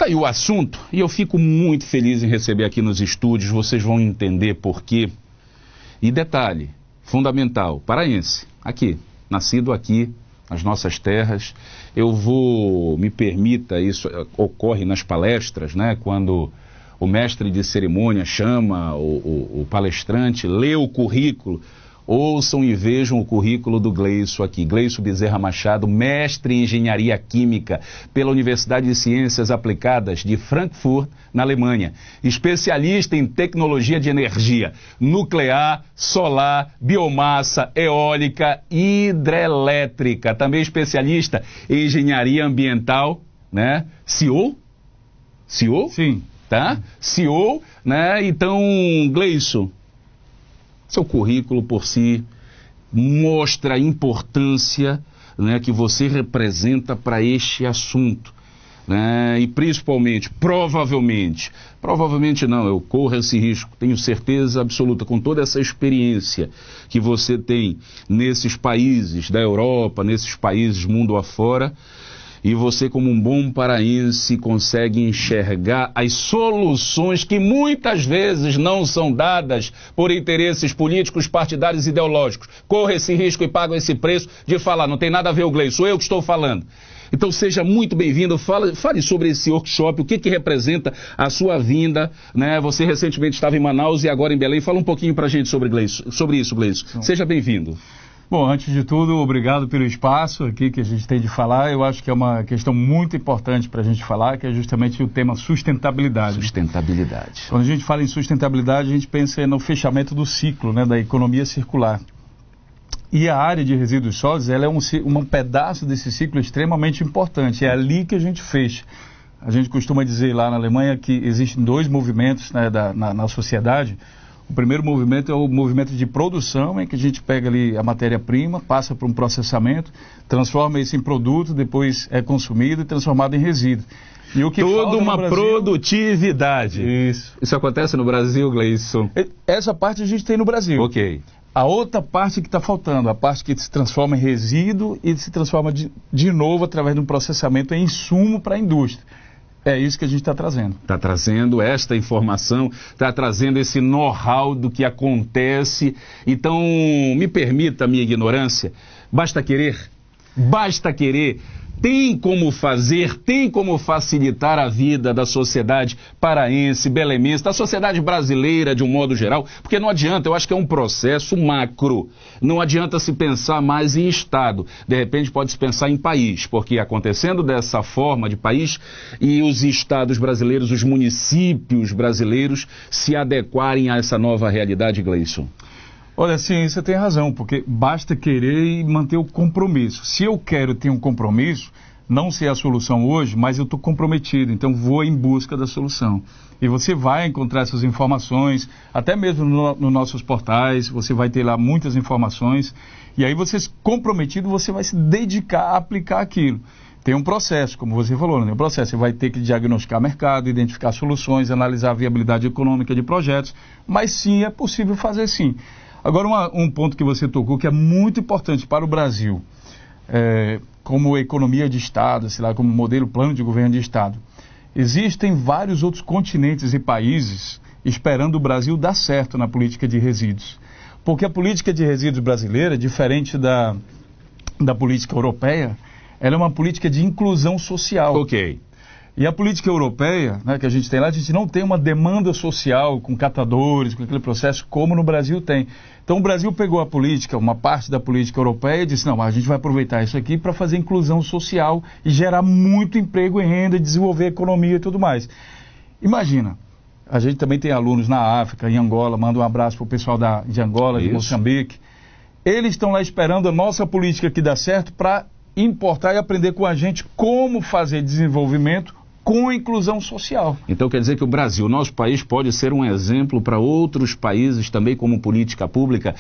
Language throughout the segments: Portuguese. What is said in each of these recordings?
Tá aí o assunto, e eu fico muito feliz em receber aqui nos estúdios, vocês vão entender por quê. E detalhe, fundamental, paraense, aqui, nascido aqui, nas nossas terras. Me permita, isso ocorre nas palestras, né, quando o mestre de cerimônia chama o palestrante, lê o currículo. Ouçam e vejam o currículo do Gleison aqui. Gleison Bezerra Machado, mestre em Engenharia Química pela Universidade de Ciências Aplicadas de Frankfurt, na Alemanha. Especialista em tecnologia de energia nuclear, solar, biomassa, eólica e hidrelétrica. Também especialista em Engenharia Ambiental, né? CEO? CEO? Sim. Tá? CEO, né? Então, Gleison, seu currículo por si mostra a importância, né, que você representa para este assunto, né, e principalmente, provavelmente não, eu corro esse risco, tenho certeza absoluta, com toda essa experiência que você tem nesses países da Europa, nesses países mundo afora, e você, como um bom paraense, consegue enxergar as soluções que muitas vezes não são dadas por interesses políticos, partidários e ideológicos. Corra esse risco e paga esse preço de falar, não tem nada a ver o Gleison, sou eu que estou falando. Então seja muito bem-vindo, fale sobre esse workshop, o que representa a sua vinda, né? Você recentemente estava em Manaus e agora em Belém. Fala um pouquinho pra gente sobre isso, Gleison. Seja bem-vindo. Bom, antes de tudo, obrigado pelo espaço aqui que a gente tem de falar. Eu acho que é uma questão muito importante para a gente falar, que é justamente o tema sustentabilidade. Sustentabilidade. Quando a gente fala em sustentabilidade, a gente pensa no fechamento do ciclo, né, da economia circular. E a área de resíduos sólidos, ela é um pedaço desse ciclo extremamente importante. É ali que a gente fecha. A gente costuma dizer lá na Alemanha que existem dois movimentos, né, na sociedade. O primeiro movimento é o movimento de produção, em que a gente pega ali a matéria-prima, passa por um processamento, transforma isso em produto, depois é consumido e transformado em resíduo. E o que toda uma Brasil... produtividade. Isso acontece no Brasil, Gleison? Essa parte a gente tem no Brasil. Ok. A outra parte que está faltando, a parte que se transforma em resíduo e se transforma de novo através de um processamento em insumo para a indústria. É isso que a gente está trazendo. Está trazendo esta informação, está trazendo esse know-how do que acontece. Então, me permita a minha ignorância, basta querer, tem como fazer, tem como facilitar a vida da sociedade paraense, belemense, da sociedade brasileira de um modo geral, porque não adianta, eu acho que é um processo macro, não adianta se pensar mais em Estado, de repente pode se pensar em país, porque acontecendo dessa forma de país e os estados brasileiros, os municípios brasileiros se adequarem a essa nova realidade, Gleison. Olha, sim, você tem razão, porque basta querer e manter o compromisso. Se eu quero ter um compromisso, não sei a solução hoje, mas eu estou comprometido, então vou em busca da solução. E você vai encontrar essas informações, até mesmo nos nossos portais, você vai ter lá muitas informações, e aí você, comprometido, você vai se dedicar a aplicar aquilo. Tem um processo, como você falou, né? Um processo, você vai ter que diagnosticar mercado, identificar soluções, analisar a viabilidade econômica de projetos, mas sim, é possível fazer sim. Agora, um ponto que você tocou que é muito importante para o Brasil, como economia de Estado, sei lá, como modelo plano de governo de Estado. Existem vários outros continentes e países esperando o Brasil dar certo na política de resíduos. Porque a política de resíduos brasileira, diferente da política europeia, ela é uma política de inclusão social. Ok. E a política europeia, né, que a gente tem lá, a gente não tem uma demanda social com catadores, com aquele processo como no Brasil tem. Então o Brasil pegou a política, uma parte da política europeia e disse, não, a gente vai aproveitar isso aqui para fazer inclusão social e gerar muito emprego e renda, desenvolver a economia e tudo mais. Imagina, a gente também tem alunos na África, em Angola, manda um abraço para o pessoal de Angola, de Moçambique. Eles estão lá esperando a nossa política que dá certo para importar e aprender com a gente como fazer desenvolvimento com inclusão social. Então quer dizer que o Brasil, nosso país, pode ser um exemplo para outros países também como política pública.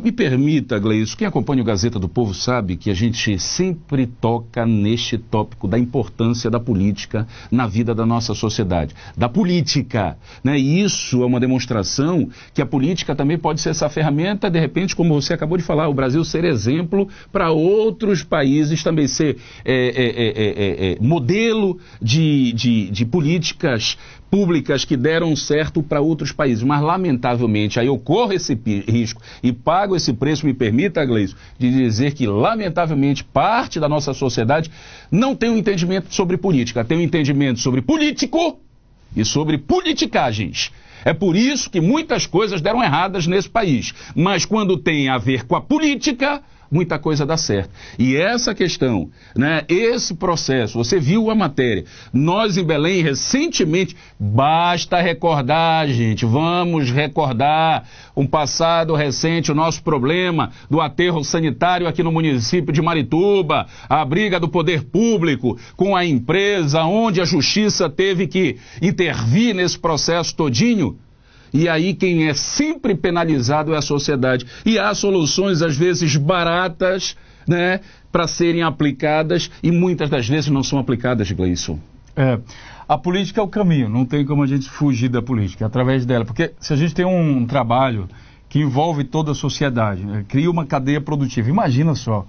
Me permita, Gleison, quem acompanha o Gazeta do Povo sabe que a gente sempre toca neste tópico da importância da política na vida da nossa sociedade. Da política, né? E isso é uma demonstração que a política também pode ser essa ferramenta, de repente, como você acabou de falar, o Brasil ser exemplo para outros países também ser modelo de políticas públicas que deram certo para outros países, mas lamentavelmente, aí eu corro esse risco e pago esse preço, me permita, Gleison, de dizer que lamentavelmente parte da nossa sociedade não tem um entendimento sobre política, tem um entendimento sobre político e sobre politicagens. É por isso que muitas coisas deram erradas nesse país, mas quando tem a ver com a política, muita coisa dá certo. E essa questão, né, esse processo, você viu a matéria, nós em Belém recentemente, basta recordar, gente, vamos recordar um passado recente, o nosso problema do aterro sanitário aqui no município de Marituba, a briga do poder público com a empresa, onde a justiça teve que intervir nesse processo todinho. E aí quem é sempre penalizado é a sociedade. E há soluções, às vezes, baratas, né, para serem aplicadas e muitas das vezes não são aplicadas, Gleison. A política é o caminho, não tem como a gente fugir da política, através dela. Porque se a gente tem um trabalho que envolve toda a sociedade, né, cria uma cadeia produtiva. Imagina só,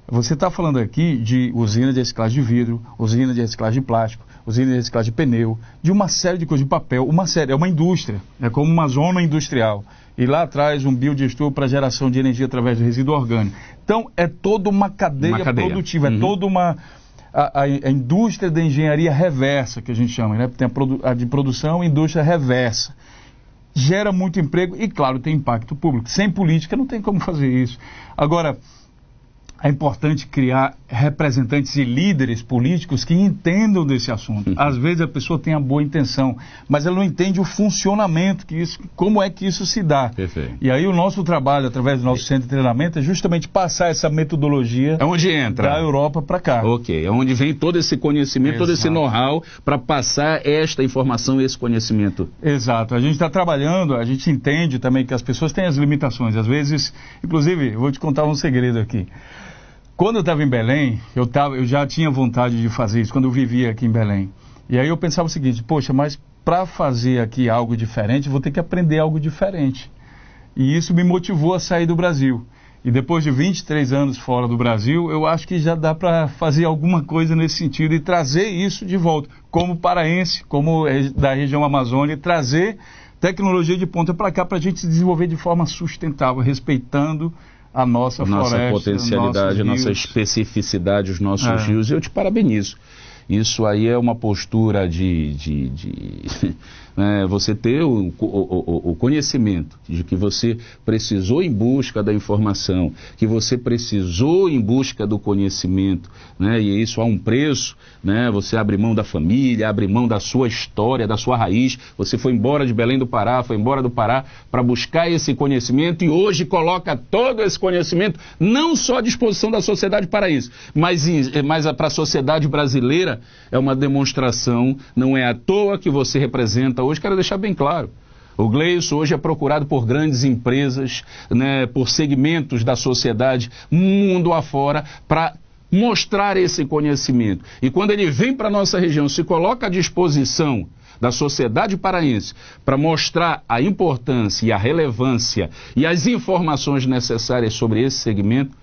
você está falando aqui de usina de reciclagem de vidro, usina de reciclagem de plástico, usina de reciclagem de pneu, de uma série de coisas, de papel, é uma indústria, é como uma zona industrial. E lá atrás um biodigestor para geração de energia através do resíduo orgânico. Então é toda uma cadeia produtiva, é toda a indústria da engenharia reversa, que a gente chama, né? Tem a de produção e indústria reversa. Gera muito emprego e, claro, tem impacto público. Sem política não tem como fazer isso. Agora, é importante criar representantes e líderes políticos que entendam desse assunto. Às vezes a pessoa tem a boa intenção, mas ela não entende o funcionamento, como é que isso se dá. Perfeito. E aí o nosso trabalho, através do nosso centro de treinamento, é justamente passar essa metodologia onde entra? Da Europa para cá. Ok, é onde vem todo esse conhecimento, todo esse know-how para passar esta informação, esse conhecimento. Exato. A gente está trabalhando, a gente entende também que as pessoas têm as limitações. Às vezes, inclusive, eu vou te contar um segredo aqui. Quando eu estava em Belém, eu já tinha vontade de fazer isso, quando eu vivia aqui em Belém. E aí eu pensava o seguinte, poxa, mas para fazer aqui algo diferente, eu vou ter que aprender algo diferente. E isso me motivou a sair do Brasil. E depois de 23 anos fora do Brasil, eu acho que já dá para fazer alguma coisa nesse sentido e trazer isso de volta. Como paraense, como da região Amazônia, trazer tecnologia de ponta para cá para a gente se desenvolver de forma sustentável, respeitando a nossa floresta, potencialidade, a nossa especificidade, os nossos rios. Eu te parabenizo. Isso aí é uma postura né, você ter o conhecimento de que você precisou em busca da informação, que você precisou em busca do conhecimento, né, e isso há um preço, né, você abre mão da família, abre mão da sua história, da sua raiz, você foi embora de Belém do Pará, foi embora do Pará para buscar esse conhecimento e hoje coloca todo esse conhecimento não só à disposição da sociedade paraense, mas para a sociedade brasileira. É uma demonstração, não é à toa que você representa hoje, quero deixar bem claro. O Gleison hoje é procurado por grandes empresas, né, por segmentos da sociedade, mundo afora, para mostrar esse conhecimento. E quando ele vem para a nossa região, se coloca à disposição da sociedade paraense para mostrar a importância e a relevância e as informações necessárias sobre esse segmento,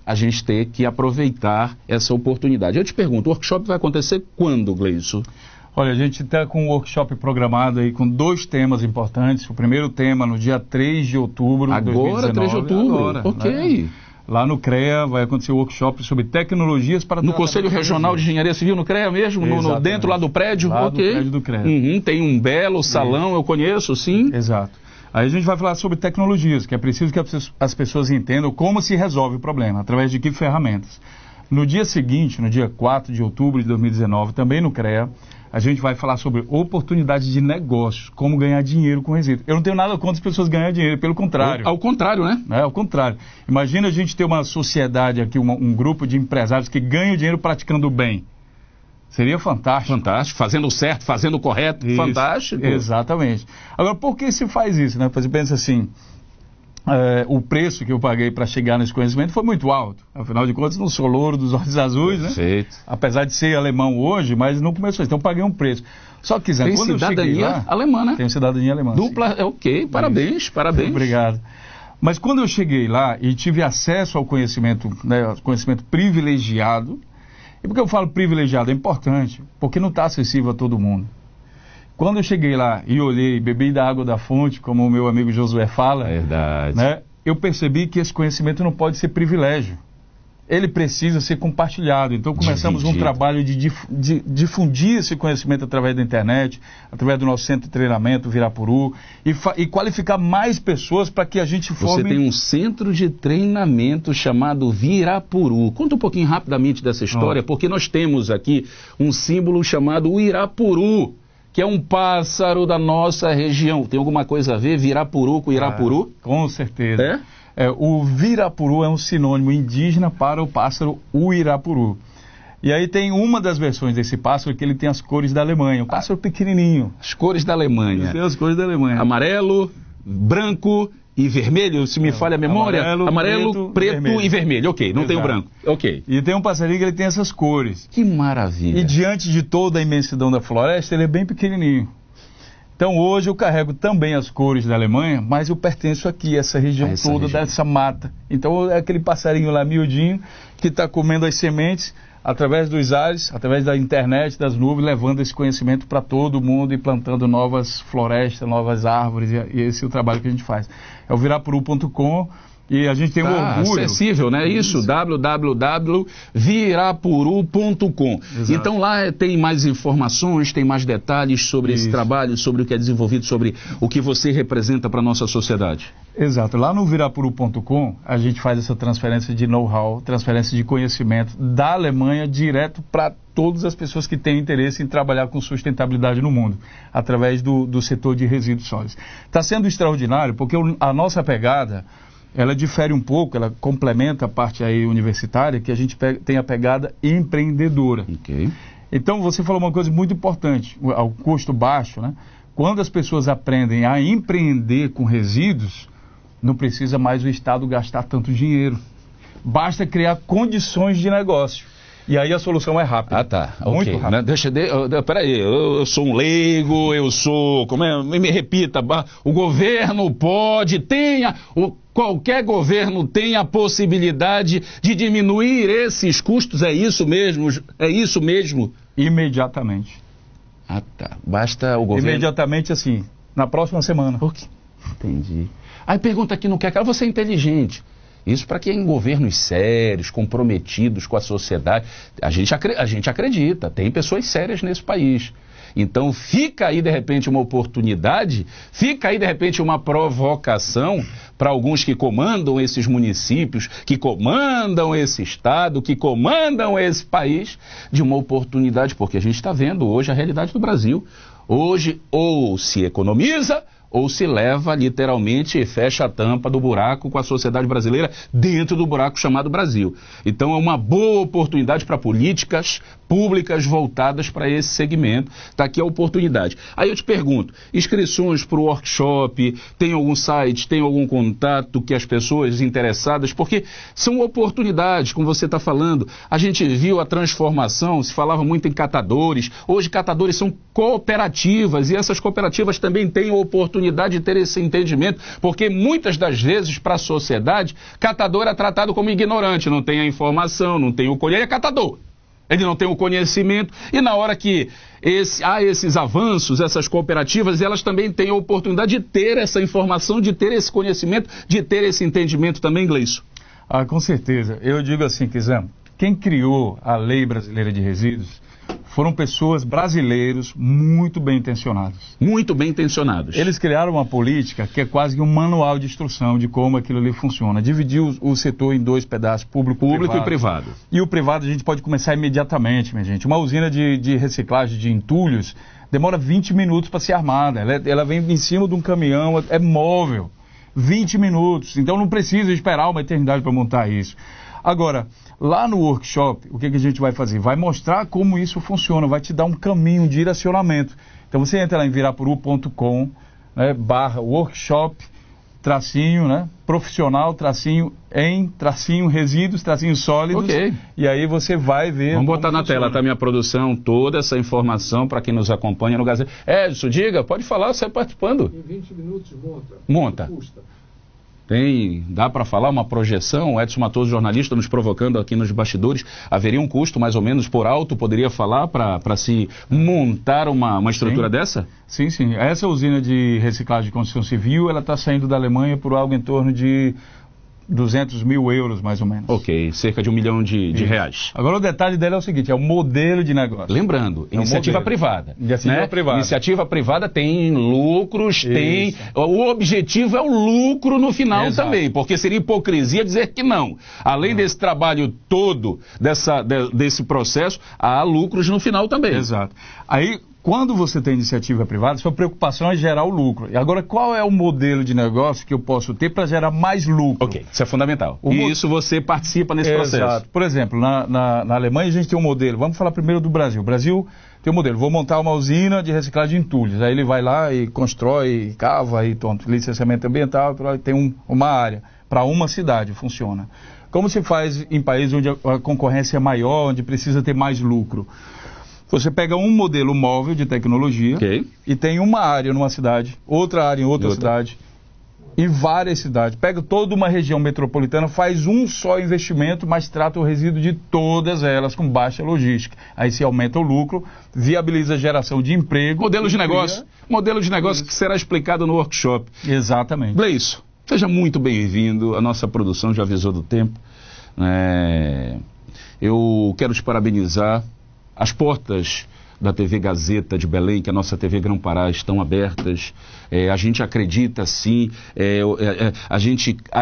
a gente ter que aproveitar essa oportunidade. Eu te pergunto, o workshop vai acontecer quando, Gleison? Olha, a gente está com um workshop programado aí com 2 temas importantes. O primeiro tema no dia 3 de outubro de 2019. Agora, 3 de outubro? Agora, ok. Né? Lá no CREA vai acontecer o workshop sobre tecnologias para... No Conselho Regional de Engenharia Civil, no CREA mesmo? Dentro lá do prédio? Lá do prédio do CREA. Tem um belo salão, eu conheço, sim. Exato. Aí a gente vai falar sobre tecnologias, que é preciso que as pessoas entendam como se resolve o problema, através de que ferramentas. No dia seguinte, no dia 4 de outubro de 2019, também no CREA, a gente vai falar sobre oportunidades de negócios, como ganhar dinheiro com resíduo. Eu não tenho nada contra as pessoas ganharem dinheiro, pelo contrário. Ao contrário, né? Ao contrário. Imagina a gente ter uma sociedade aqui, um grupo de empresários que ganham dinheiro praticando o bem. Seria fantástico. Fantástico, fazendo certo, fazendo correto, isso, fantástico. Exatamente. Agora, por que se faz isso, né? Você pensa assim, o preço que eu paguei para chegar nesse conhecimento foi muito alto. Afinal de contas, não sou louro dos olhos azuis, né? Perfeito. Apesar de ser alemão hoje, mas não começou. Então eu paguei um preço. Só que, Zé, quando eu cheguei lá... alemã, né? Tem cidadania alemã. Dupla, ok, parabéns, parabéns. Obrigado. Mas quando eu cheguei lá e tive acesso ao conhecimento, né, conhecimento privilegiado, E por que eu falo privilegiado? É importante, porque não está acessível a todo mundo. Quando eu cheguei lá e olhei, bebi da água da fonte, como o meu amigo Josué fala, Verdade. né, eu percebi que esse conhecimento não pode ser privilégio. Ele precisa ser compartilhado. Então começamos um trabalho de difundir esse conhecimento através da internet, através do nosso centro de treinamento, Virapuru, e qualificar mais pessoas para que a gente forme... Você tem um centro de treinamento chamado Virapuru. Conta um pouquinho rapidamente dessa história, porque nós temos aqui um símbolo chamado o Irapuru, que é um pássaro da nossa região. Tem alguma coisa a ver, Virapuru com Irapuru? Com certeza. O Virapuru é um sinônimo indígena para o pássaro Uirapuru. E aí tem uma das versões desse pássaro que ele tem as cores da Alemanha, um pássaro pequenininho. As cores da Alemanha. Tem as cores da Alemanha. Amarelo, branco e vermelho, se me falha a memória. Amarelo, preto e vermelho. Ok, não tem o branco. Ok. E tem um passarinho que ele tem essas cores. Que maravilha. E diante de toda a imensidão da floresta, ele é bem pequenininho. Então hoje eu carrego também as cores da Alemanha, mas eu pertenço aqui, a essa região toda, dessa mata. Então é aquele passarinho lá miudinho que está comendo as sementes através dos ares, através da internet, das nuvens, levando esse conhecimento para todo mundo e plantando novas florestas, novas árvores, e esse é o trabalho que a gente faz. É o virapuru.com. E a gente tem um orgulho. Acessível, né? Isso, www.virapuru.com. Então lá tem mais informações, tem mais detalhes sobre esse trabalho, sobre o que é desenvolvido, sobre o que você representa para a nossa sociedade. Exato. Lá no virapuru.com a gente faz essa transferência de know-how, transferência de conhecimento da Alemanha direto para todas as pessoas que têm interesse em trabalhar com sustentabilidade no mundo, através do setor de resíduos sólidos. Está sendo extraordinário porque a nossa pegada... ela difere um pouco, ela complementa a parte aí universitária, que a gente tem a pegada empreendedora. Okay. Então, você falou uma coisa muito importante, ao custo baixo, né? Quando as pessoas aprendem a empreender com resíduos, não precisa mais o Estado gastar tanto dinheiro. Basta criar condições de negócio. E aí a solução é rápida. Ah, tá. Muito Ok. rápida. Peraí, eu sou um leigo, me repita, o governo pode, qualquer governo tem a possibilidade de diminuir esses custos, é isso mesmo? É isso mesmo? Imediatamente. Ah, tá. Basta o governo... Imediatamente, assim, na próxima semana. Ok. Entendi. Aí pergunta aqui no que você é inteligente. Isso para quem em governos sérios, comprometidos com a sociedade. A gente acredita, tem pessoas sérias nesse país. Então fica aí de repente uma oportunidade, fica aí de repente uma provocação para alguns que comandam esses municípios, que comandam esse estado, que comandam esse país, de uma oportunidade, porque a gente está vendo hoje a realidade do Brasil. Hoje ou se economiza, ou se leva literalmente e fecha a tampa do buraco com a sociedade brasileira dentro do buraco chamado Brasil. Então é uma boa oportunidade para políticas públicas voltadas para esse segmento. Está aqui a oportunidade. Aí eu te pergunto, inscrições para o workshop, tem algum site, tem algum contato que as pessoas interessadas, porque são oportunidades, como você está falando. A gente viu a transformação, se falava muito em catadores, hoje catadores são cooperativas e essas cooperativas também têm a oportunidade de ter esse entendimento, porque muitas das vezes para a sociedade, catador é tratado como ignorante, não tem a informação, não tem o conhecimento, ele é catador. Ele não tem o conhecimento e na hora que há esses avanços, essas cooperativas, elas também têm a oportunidade de ter essa informação, de ter esse conhecimento, de ter esse entendimento também, Gleison. Ah, com certeza. Eu digo assim, Kizam, quem criou a Lei Brasileira de Resíduos foram pessoas brasileiros muito bem intencionados. Muito bem intencionados. Eles criaram uma política que é quase que um manual de instrução de como aquilo ali funciona. Dividiu o setor em dois pedaços, público e privado. E o privado a gente pode começar imediatamente, minha gente. Uma usina de reciclagem de entulhos demora 20 minutos para ser armada. Ela vem em cima de um caminhão, é móvel. 20 minutos. Então não precisa esperar uma eternidade para montar isso. Agora, lá no workshop, o que a gente vai fazer? Vai mostrar como isso funciona, vai te dar um caminho, um direcionamento. Então você entra lá em virapuru.com, né, /workshop, tracinho, né, profissional, tracinho, resíduos, tracinho sólidos. Ok. E aí você vai ver. Vamos botar na tela, tá, minha produção, toda essa informação para quem nos acompanha no Gazeta. Edson, diga, pode falar, você participando. Em 20 minutos monta. Monta. Custa. Dá para falar uma projeção? O Edson Matoso, jornalista, nos provocando aqui nos bastidores. Haveria um custo mais ou menos por alto, poderia falar, para se montar uma estrutura dessa? Sim, sim. Essa usina de reciclagem de construção civil, ela está saindo da Alemanha por algo em torno de 200 mil euros, mais ou menos. Ok, cerca de R$1 milhão de reais. Agora o detalhe dela é o seguinte, é o modelo de negócio. Lembrando, iniciativa privada. Iniciativa privada. Iniciativa privada tem lucros, tem... O objetivo é o lucro no final também, porque seria hipocrisia dizer que não. Além desse trabalho todo, desse processo, há lucros no final também. Exato. Aí... Quando você tem iniciativa privada, sua preocupação é gerar o lucro. E agora, qual é o modelo de negócio que eu posso ter para gerar mais lucro? Ok, isso é fundamental. E isso você participa nesse processo. Exato. Por exemplo, na Alemanha a gente tem um modelo. Vamos falar primeiro do Brasil. O Brasil tem um modelo. Vou montar uma usina de reciclagem de entulhos. Aí ele vai lá e constrói, cava, e licenciamento ambiental, tem uma área. Para uma cidade funciona. Como se faz em países onde a concorrência é maior, onde precisa ter mais lucro? Você pega um modelo móvel de tecnologia e tem uma área numa cidade, outra área em outra cidade e várias cidades. Pega toda uma região metropolitana, faz um só investimento, mas trata o resíduo de todas elas com baixa logística. Aí se aumenta o lucro, viabiliza a geração de emprego. Modelo de negócio que será explicado no workshop. Exatamente. Gleison, seja muito bem-vindo. A nossa produção já avisou do tempo. Eu quero te parabenizar. As portas da TV Gazeta de Belém, que é a nossa TV Grão-Pará, estão abertas. A gente acredita, sim.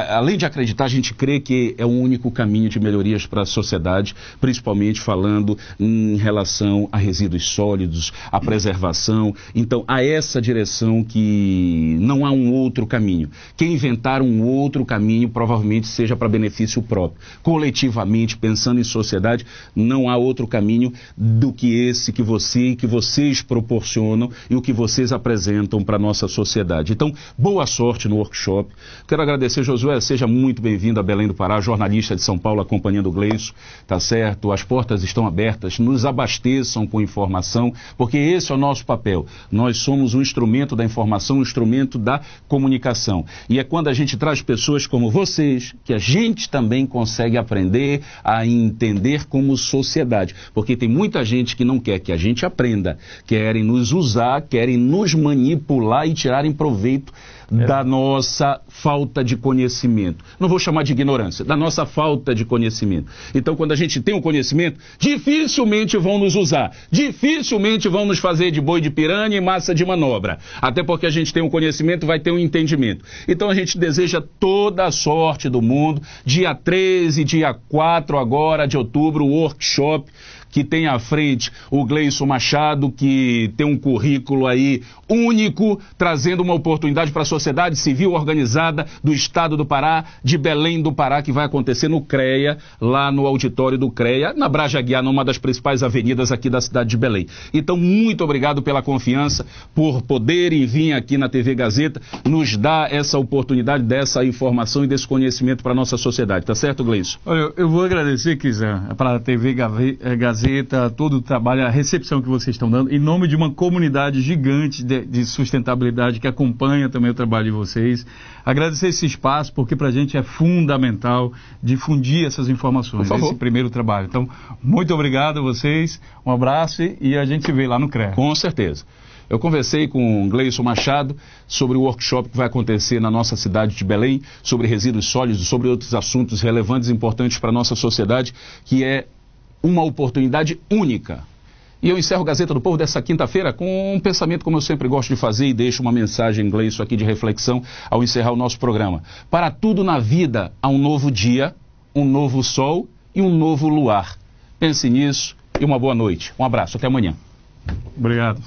Além de acreditar, a gente crê que é o único caminho de melhorias para a sociedade, principalmente falando em relação a resíduos sólidos, a preservação. Então, há essa direção que não há um outro caminho. Quem inventar um outro caminho provavelmente seja para benefício próprio. Coletivamente, pensando em sociedade, não há outro caminho do que esse que vocês proporcionam e o que vocês apresentam para a nossa sociedade. Então, boa sorte no workshop. Quero agradecer, Josué, seja muito bem-vindo a Belém do Pará, jornalista de São Paulo acompanhando o Gleison, tá certo? As portas estão abertas, nos abasteçam com informação, porque esse é o nosso papel. Nós somos um instrumento da informação, um instrumento da comunicação. E é quando a gente traz pessoas como vocês, que a gente também consegue aprender a entender como sociedade. Porque tem muita gente que não quer que a gente aprenda, querem nos usar, querem nos manipular e tirarem proveito da nossa falta de conhecimento. Não vou chamar de ignorância, da nossa falta de conhecimento. Então, quando a gente tem um conhecimento, dificilmente vão nos usar, dificilmente vão nos fazer de boi de piranha e massa de manobra. Até porque a gente tem um conhecimento, vai ter um entendimento. Então, a gente deseja toda a sorte do mundo. Dia 13, dia 4 agora de outubro, o workshop que tem à frente o Gleison Machado, que tem um currículo aí único, trazendo uma oportunidade para a sociedade civil organizada do Estado do Pará, de Belém do Pará, que vai acontecer no CREA, lá no auditório do CREA, na Braja Guiar, numa das principais avenidas aqui da cidade de Belém. Então, muito obrigado pela confiança, por poderem vir aqui na TV Gazeta, nos dar essa oportunidade, dessa informação e desse conhecimento para a nossa sociedade. Tá certo, Gleison? Olha, eu vou agradecer, Kizan, para a TV Gazeta, todo o trabalho, a recepção que vocês estão dando, em nome de uma comunidade gigante de sustentabilidade que acompanha também o trabalho de vocês. Agradecer esse espaço, porque para a gente é fundamental difundir essas informações, esse primeiro trabalho. Então, muito obrigado a vocês, um abraço e a gente se vê lá no CREA. Com certeza. Eu conversei com o Gleison Machado sobre o workshop que vai acontecer na nossa cidade de Belém, sobre resíduos sólidos, sobre outros assuntos relevantes e importantes para a nossa sociedade, que é uma oportunidade única. E eu encerro a Gazeta do Povo dessa quinta-feira com um pensamento, como eu sempre gosto de fazer, e deixo uma mensagem, Gleison, aqui de reflexão ao encerrar o nosso programa. Para tudo na vida há um novo dia, um novo sol e um novo luar. Pense nisso e uma boa noite. Um abraço, até amanhã. Obrigado.